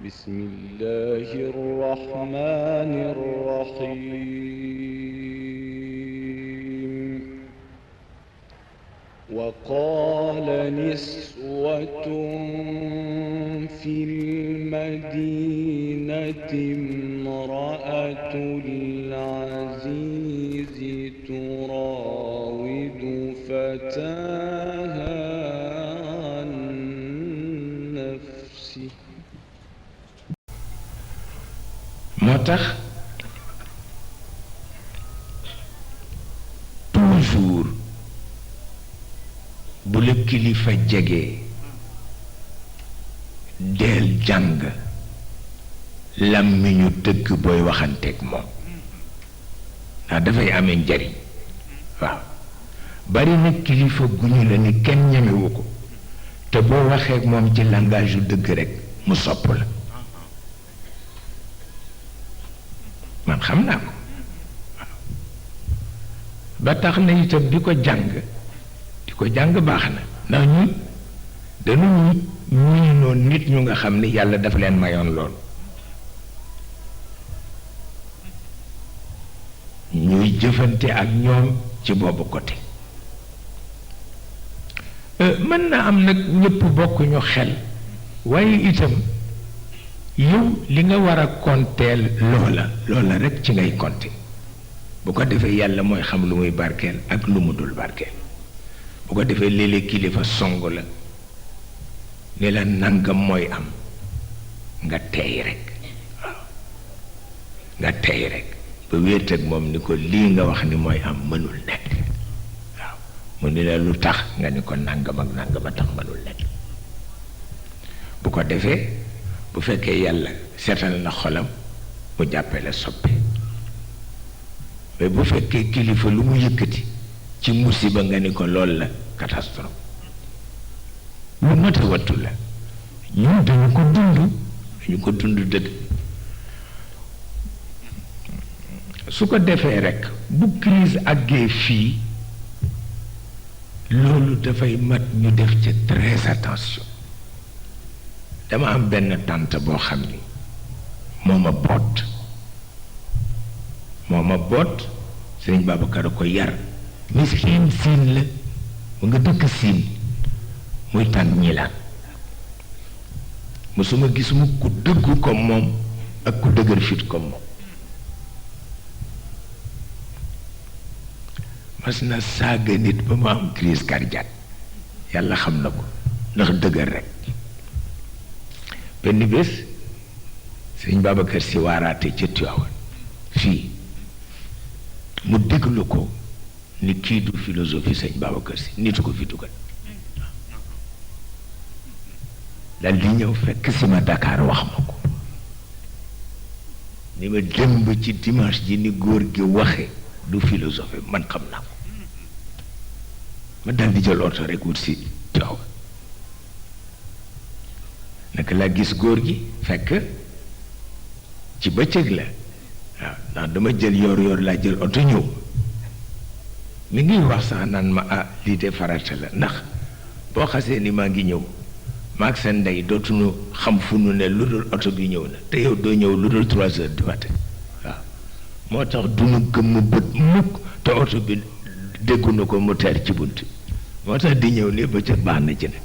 بسم الله الرحمن الرحيم وقال نسوة في المدينة امرأة العزيز تراود فتاها عن نفسه moo tax toujours bu la kilifa jege deel jàng làmmiñu dëgg booy waxanteeg moom ndax dafay amee njariñ waaw bari na kilifa gu ñu la ni kenn ñemewu ko te boo waxeek moom ci langage yu dëgg rekk mu sopp la man xam naa ko ba tax na itam di ko jàng baax na ndax ñun dañu ñuy noon nit ñu nga xam ni yàlla dafa leen mayoon lool ñuy jëfante ak ñoom ci boobu côté mën na am nag ñëpp bokkuñu xel waaye itam yow li nga war a konteel loola rekk ci ngay konte bu ko defee yàlla mooy xam lu muy barkeel ak lu mu dul barkeel bu ko defee léeg-léeg kilifa song la ni la nangam mooy am nga teey rekk waaw nga teey rekk ba wéet ak moom ni ko lii nga wax ni mooy am mënul nekk waaw mu ni la lu tax nga ni ko nangam ak nangam a tax mënul nekk bu ko defee bu fekkee yàlla seetal na xolam mu jàppee la soppe mais bu fekkee kilifa lu mu yëkkati ci musiba nga ni ko lool la catastrophe lu mat a wattu la ñun dañu ko dund dëgg su ko defee rekk bu crise àggee fii loolu dafay mat ñu def ci très attention dama am benn tante boo xam ni moo ma boot sëriñ Babacar a ko yar miskin siin la mu nga dëkk siin muy tànn ñilaan musuma gis mu ku dëggu comme moom ak ku dëgër fit comme moom mas na saaga nit ba ma am crise cardiaque yàlla xam na ko ndax dëgër rekk benn bés sëñ Babacar si waaraate ca Tiwaawan fii mu déglu ko ni kii du philosophie sëñ Babacar si nitu ko fi dugal dal di ñëw fekk si ma Dakar wax ma ko ni ma démb ci dimanche ji ni góor gi waxe du philosophie man xam naa ko ma dal di jël oto rek wut si Tiwaawan naka laa gis góor gi fekk ci bëccëg la waaw ndax dama jël yor laa jël oto ñëw mi ngi wax sax naan ma lii de farata la ndax boo xasee ni maa ngi ñëw maag seen ndey dootuñu xam fu nu ne lu dul oto bi ñëw na te yow doo ñëw lu dul 3 heures du matin waaw moo tax duñu gëmm bët mukk te oto bi dégguñu ko mu teer ci bunt moo tax di ñëw nii bëccëg baax na ci nag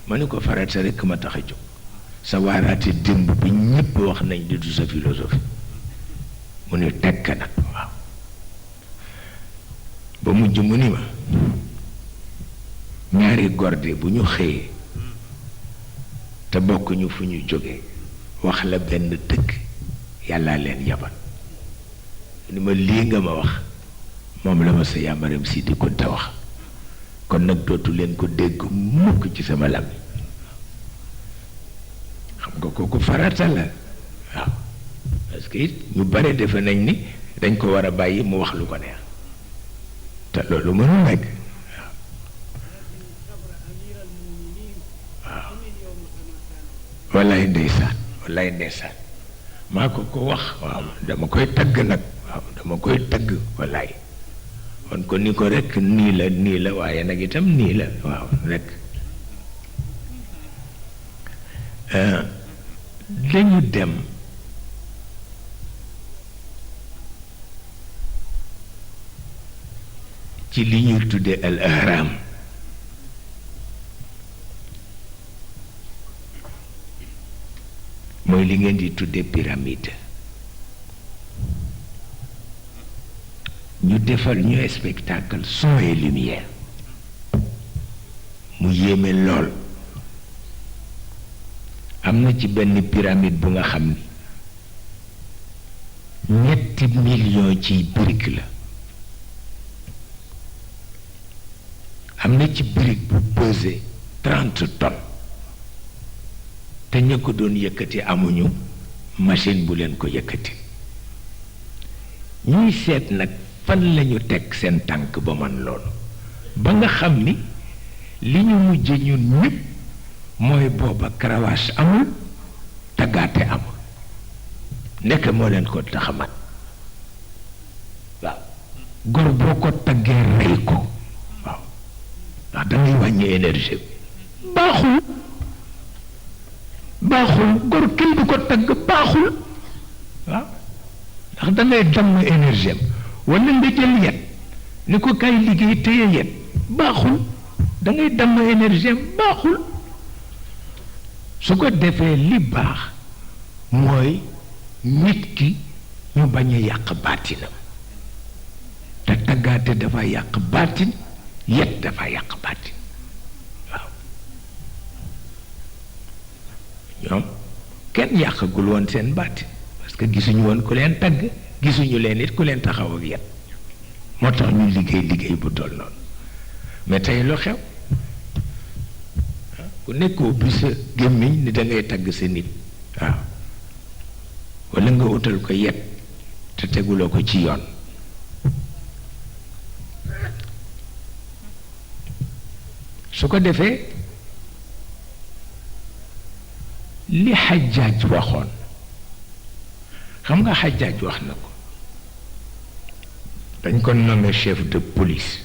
ma ne ko farata rekk ma tax a jóg sa waaraate démb bi ñépp wax nañ di du sa philosophie mu ni tekk nag waaw ba mujj mu ni ma ñaari gorde bu ñu xëyee te bokkuñu fu ñu jógee wax la benn dëkk yàlla leen yabal ni ma lii nga ma wax moom la ma sa yàmbaram si di kon te wax kon nag dootu leen ko dégg mukk ci sama lam xam nga kooku farata la waaw parce que it ñu bare defe nañ ni dañ ko war a bàyyi mu wax lu ko neex te loolu mënul nekk waaw wallaay ndeysaan maa ko wax waaw dama koy tagg nag waaw dama koy tagg wallaay kon ko ni ko rekk nii la waaye nag itam nii la waaw rekk dañu dem ci li ñuy tudde al ahram mooy li ngeen di tudde pyramide ñu defal ñu spectacle son et lumière mu yéeme lool am na ci benn pyramide bu nga xam ni 7 millions ci brique la am na ci brique bu pesé 30 tonnes te ña ko doon yëkkati amuñu machine bu leen ko yëkkati ñuy seet nag fan lañu teg seen tànk ba man loolu ba nga xam ni li ñu mujje ñun ñëpp mooy booba karawaas amul taggaate amul nekk moo leen ko taxamat waaw góor boo ko taggee rey ko waaw ndax dangay wàññi énergie baaxul góor kenn du ko tagg baaxul waaw ndax dangay damm énergie wala nga jël yet ni ko kay liggéey téye yet baaxul dangay damm énergie baaxul su ko defee li baax mooy nit ki ñu bañ a yàq baatinam te taggaate dafa yàq baatin yet dafa yàq baatin waaw ñoom kenn yàqagul woon seen baatin parce que gisuñu woon ku leen tagg gisuñu leen it ku leen taxaw ak yet moo tax ñu liggéey bu toll noonu mais tey lu xew ku nekkoo bi sa gémmiñ ni da ngay tagg sa nit waaw walla nga utal ko yet te teguloo ko ci yoon su ko defee li Xajjaaj waxoon xam nga Xajjaaj wax na ko dañ ko nommé chef de police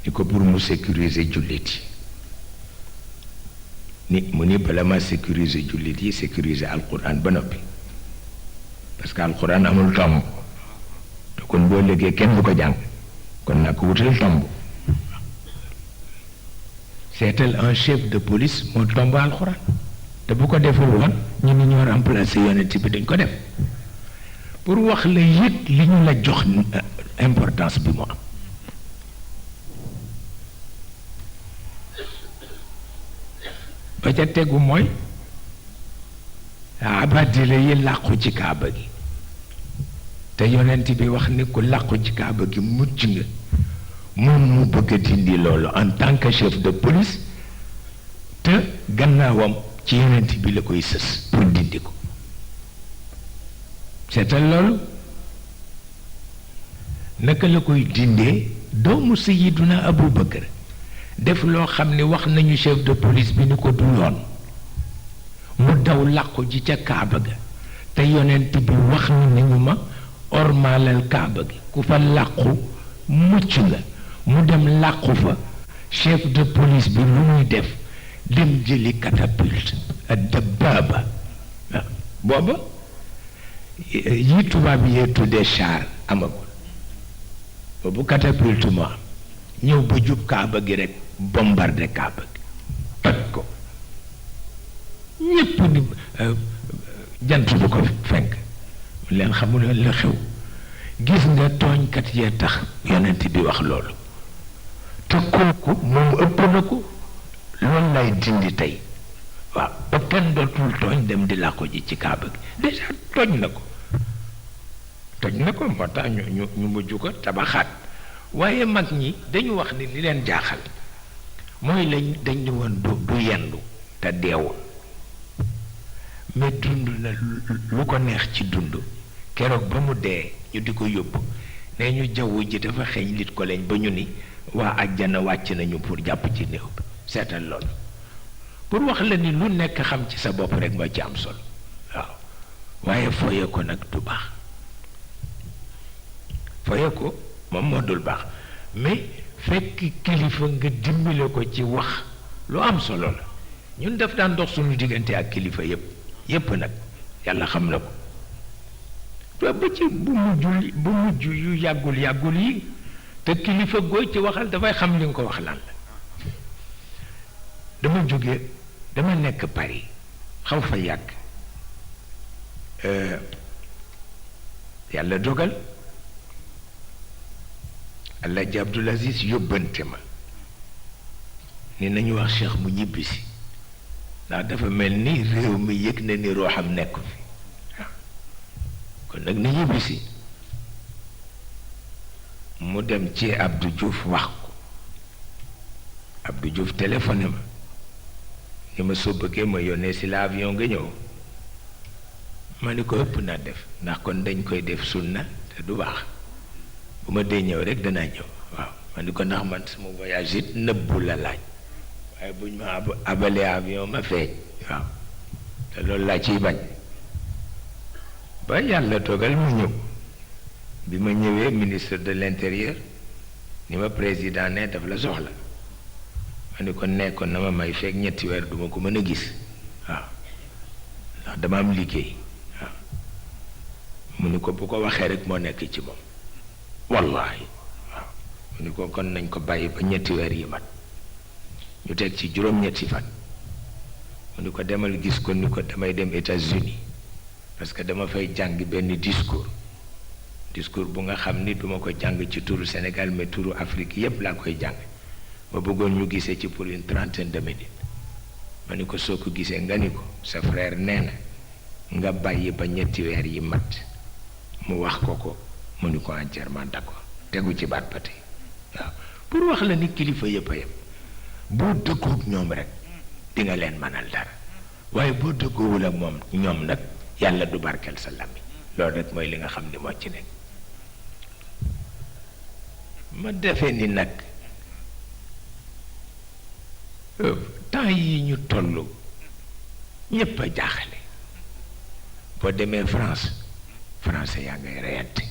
ni ko pour mu sécuriser jullit yi mu ni bala ma sécuriser jullit yi sécuriser alquran ba noppi parce que alquran amul tomb te kon boo léegi kenn du ko jàng kon naa ko wutal tomb seetal un chef de police moo tomb alquran te bu ko deful woon ñu ni ñoo remplacer yonent bi dañ ko def pour wax la yëg li ñu la jox importance bi mu am ba ca tegu mooy abadila yi làqu ci kaaba gi te yonent bi wax ni ku làqu ci kaaba gi mucc nga moom mu bëgg a dindi loolu en tant que chef de police te gannaawam ci yonent bi la koy sës pour dindi ko seetal loolu naka la koy dindee doomu Sayyiduna Abu Bakar def loo xam ne wax nañu chef de police bi ni ko du yoon mu daw làqu ji ca kaaba ga te yonent bi wax nañu ma ormaalal kaaba gi ku fa làqu mucc nga mu dem làqu fa chef de police bi lu muy def dem jëli catapulte ak dabbaaba booba yi tubaab yee tuddee char amagul boobu catapulte moo am ñëw ba jub kaaba gi rek bombardé kaaba gi toj ko ñépp ni jant bu ko fenk leen xamul la xew gis nga tooñkat yee tax yonent bi wax loolu te kooku moom ëpp na ko loolu lay dindi tey waaw ba kenn dootul tooñ dem di làqu ji ci kaaba gi déjà tooñ na ko moo tax ñu mujj ko tabaxaat waaye mag ñi dañu wax ni li leen jaaxal mooy dañ ni woon du yendu te deewul mais dund na lu ko neex ci dund keroog ba mu dee ñu di ko yóbbu nee ñu jaww ji dafa xeeñ lit ko lañ ba ñu ni waa àjjana wàcc nañu pour jàpp ci néew bi seetal loolu pour wax la ni lu nekk xam ci sa bopp rek moo ci am solo waaw waaye foye ko nag du baax foye ko moom moo dul baax mais fekk kilifa nga dimbale ko ci wax lu am solo la ñun def daan dox suñu diggante ak kilifa yépp nag yàlla xam na ko te ba ci bu mujj yu yàggul yi te kilifa gooy ci waxal dafay xam li nga ko wax lan la dama nekk Paris xaw fa yàgg yàlla dogal Alaaji Abdul Aziz yóbbante ma ni nañu wax Cheikh mu ñibbisi ndax dafa mel ni réew mi yëg na ni rooxam nekk fi waaw kon nag na ñibbisi mu dem ci Abdou Diouf wax ko Abdou Diouf téléphoné ma ni ma soo bëggee ma yónnee si la avion nga ñëw ma ni ko ëpp naa def ndax kon dañ koy def sunna te du baax bu ma dee ñëw rek danaa ñëw waaw ma ni ko ndax man sama voyage it nëbbu la laaj waaye buñ ma abalee avion ma feeñ waaw te loolu laa ciy bañ ba yàlla dogal mu ñëw bi ma ñëwee ministre de l'intérieur ni ma président ne daf la soxla ma ni ko nekkoon na ma may fekk ñetti weer duma ko mën a gis waaw ndax dama am liggéey waaw mu ni ko bu ko waxee rek moo nekk ci moom wallahi waaw mu ni ko kon nañ ko bàyyi ba ñetti weer yi mat ñu teg ci juróom-ñetti fan mu ni ko demal gis ko ni ko damay dem États-Unis parce que dama fay jàng benn discours bu nga xam ni duma ko jàng ci turu Sénégal mais turu Afrique yépp laa koy jàng ma bëggoon ñu gisee ci pour une trentaine de minutes ma ni ko soo ko gisee nga ni ko sa frère nee na nga bàyyi ba ñetti weer yi mat mu wax ko mu ni ko entièrement d'accord tegu ci baat ba tey waaw pour wax la ni kilifa yépp a yem boo dëggoog ñoom rek di nga leen mënal dara waaye boo dëggoowul ak moom ñoom nag yàlla du barkeel sa làmmiñ loolu rek mooy li nga xam ni moo ci nekk ma defee ni nag temps yi ñu toll ñépp a jaaxale boo demee France français yaa ngay reyante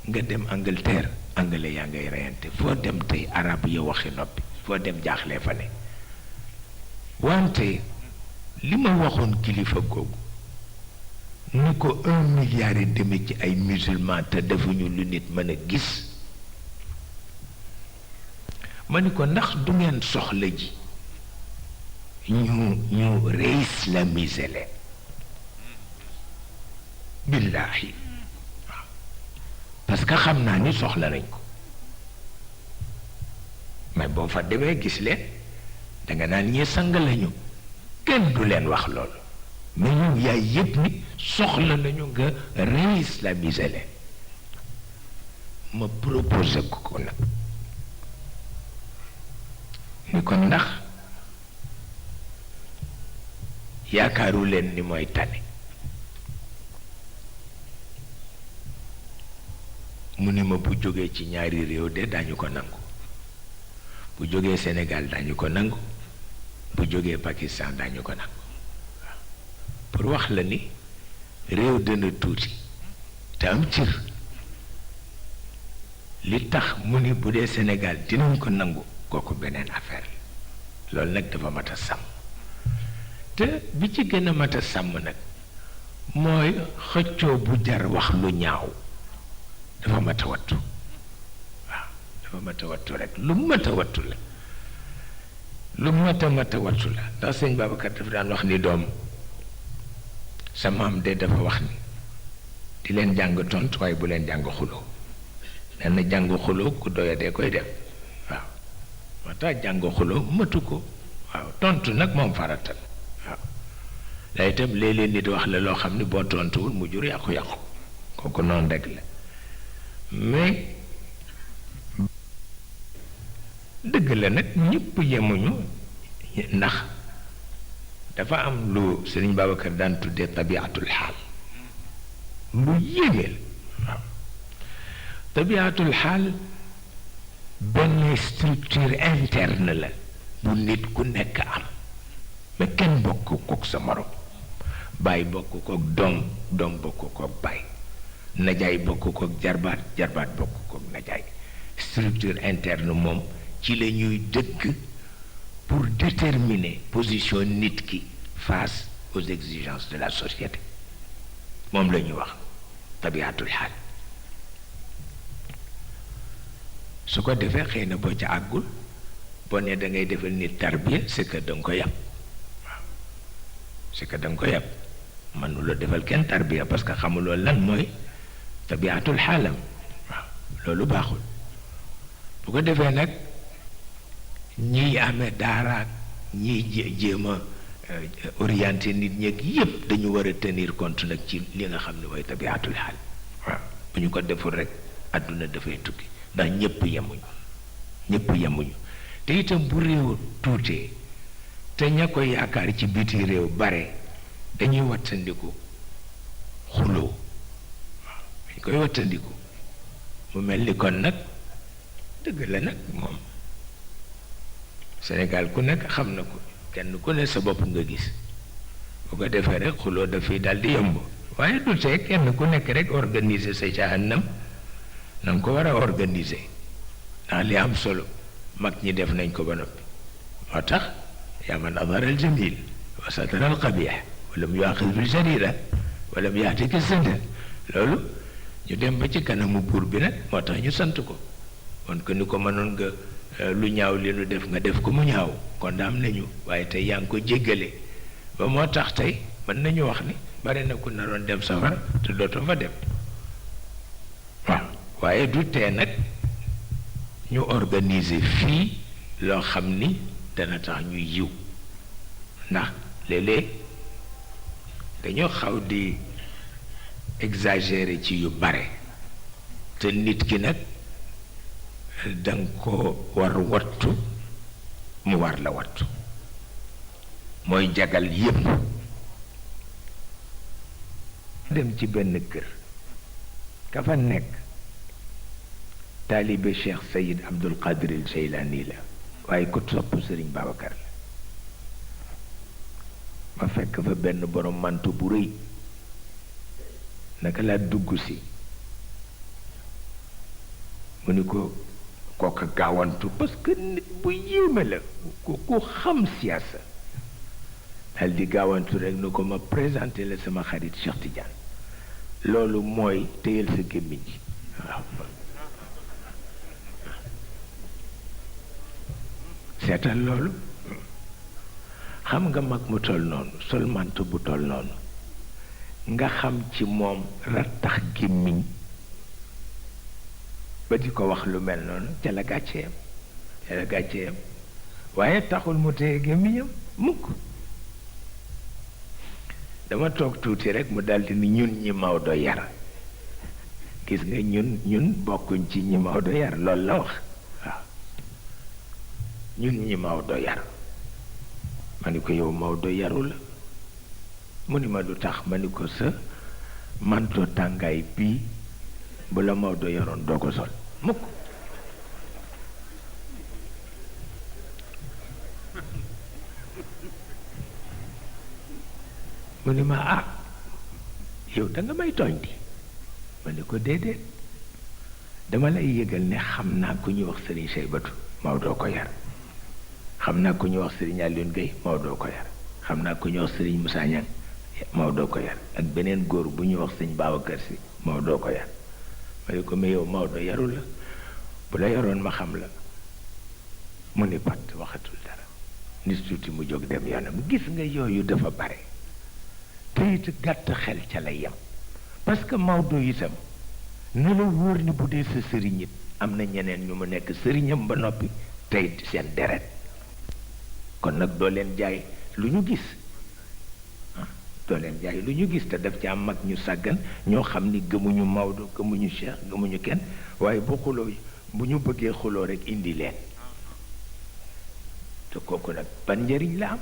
nga dem Angleterre anglais yaa ngay reyante foo dem tey arab ya waxi noppi foo dem jaaxle fa ne wante li ma waxoon kilifa googu ni ko 1,5 milliard ci ay musulman te defuñu lu nit mën a gis ma ni ko ndax du ngeen soxla ji ñu réislamiser leen billaahi waaw parce que xam naa ni soxla nañ ko mais boo fa demee gis leen danga naan ñi sang lañu kenn du leen wax loolu mais yow yaay yëpp ni soxla nañu nga réislamiser leen ma proposé ko nag ni ko ndax yaakaaru leen ni mooy tane mu ni ma bu jógee ci ñaari réew de dañu ko nangu bu jógee Sénégal dañu ko nangu bu jógee Pakistan dañu ko nangu waaw pour wax la ni réew dana tuuti te am cër li tax mu ni bu dee Sénégal dinañ ko nangu kooku beneen affaire la loolu nag dafa mat a sàmm te bi ci gën a mat a sàmm nag mooy xëccoo bu jar wax lu ñaaw dafa mat a wattu waaw dafa mat a wattu rek lu mat a wattu la lu mat a wattu la ndax sëñ Babacar dafa daan wax ni doom sa maam de dafa wax ni di leen jàng tontu waaye bu leen jàng xuloo nee na jàng xuloo ku doya dee koy def waaw moo tax jàng xuloo matu ko waaw tontu nag moom faratal waaw day itam léeg-léeg nit wax la loo xam ni boo tontuwul mu jur yàqu-yàqu kooku noonu rek la mais dëgg la nag ñëpp yemuñu ndax dafa am lu Sëriñ Babacar daan tuddee tabiatul xaal lu yéeme la waaw tabiatul xaal benn structure interne la bu nit ku nekk am mais kenn bokk kook sa morom baay bokk kook doom doom bokk kook baay najaay bokk kook jarbaat jarbaat bokk kook najaay structure interne moom ci la ñuy dëkk pour déterminer position nit ki face aux exigences de la société moom la ñuy wax tabiatul xaal. su ko defee xëy na boo ca àggul boo ne da ngay defal nit tarbiya c'est que da nga ko yàpp waaw c'est que da nga ko yàpp mënuloo defal kenn tarbiya parce que xamuloo lan mooy tabiatul xaalam waaw loolu baaxul. bu ko defee nag ñiy amee daaraak ñiy jéem a orienté nit ñeeg yépp dañu war a tenir compte nag ci li nga xam ne mooy tabiatul xaal waaw bu ñu ko deful rek àdduna dafay tukki ndax ñëpp yemuñu te itam bu réew tuutee te ña ko yaakaar ci biti réew bare dañuy wattandiku xuloo waaw dañ koy wattandiku mu mel ni kon nag dëgg la nag moom Sénégal ku nekk xam na ko kenn ku ne sa bopp nga gis bu ko defee rek xuloo dafay daal di yomb waaye du tee kenn ku nekk rek organiser sa jahannam na nga ko war a organiser ndax li am solo mag ñi def nañ ko ba noppi moo tax yaa man adara al jamil wa satara al qabih wala mu yuaxis bil jarira wala mu yaatiki sënda loolu ñu dem ba ci kanamu buur bi nag moo tax ñu sant ko kon que ni ko mënoon nga lu ñaaw li nu def nga def ko mu ñaaw kon daam nañu waaye tey yaa ngi ko jéggale ba moo tax tey mën nañu wax ni bari na ku naroon dem safara te dootoo fa dem waaw waaye du tee nag ñu organiser fii loo xam ni dana tax ñuy yiw ndax léeg-léeg dañoo xaw di exagérer ci yu bare te nit ki nag danga ko war wattu mu war la wattu mooy jagal yépp dem ci benn kër ka fa nekk taalibe Cheikh Sayid Abdul Qadir al Jeylaani la waaye ku sopp Sëriñ Babacar la ma fekk fa benn borom mantu bu rëy naka laa dugg si mu ni ko kooka gaawantu parce que nit bu yéeme la ku xam siyaasa dal di gaawantu rek ni ko ma présenté la sama xarit Cheikh Tidiane loolu mooy téyel sa gémmiñ ji waaw seetal loolu xam nga mag mu toll noonu sol mantu bu toll noonu nga xam ci moom rattax gémmiñ ba di ko wax lu mel noonu ca la gàcceeyam waaye taxul mu téye gémmiñam mukk dama toog tuuti rek mu daldi ni ñun ñi Maodo yar gis nga ñun bokkuñ ci ñi Maodo yar loolu la wax waaw ñun ñi Maodo yar ma ni ko yow Maodo yaru la mu ni ma du tax ma ni ko sa manto tàngaay bii bu la Maodo yaroon doo ko sol mukk mu ni ma ah yow da nga may tooñ di ma ni ko déedéet dama lay yëgal ne xam naa ku ñuy wax Serigne Cheybatu Maodo ko yar xam naa ku ñuy wax Serigne Alioune Gueye Maodo ko yar xam naa ku ñuy wax Serigne Moussa Niang Maodo ko yar ak beneen góor bu ñuy wax Serigne Babacar Sy Maodo ko yar ma ne ko mais yow Maodo yaru la bu la yaroon ma xam la mu ni pat waxatul dara nit tuuti mu jóg dem yoonam gis nga yooyu dafa bare te it gàtt xel ca la yem parce que Maodo itam na la wóor ni bu dee sa sëriñ it am na ñeneen ñu mu nekk sëriñam ba noppi tey seen deret kon nag doo leen jaay lu ñu gis doo leen jaay lu ñu gis te daf ci am mag ñu sàggan ñoo xam ni gëmuñu Maodo gëmuñu Cheikh gëmuñu kenn waaye bu xuloo bu ñu bëggee xuloo rek indi leen te kooku nag ban njëriñ la am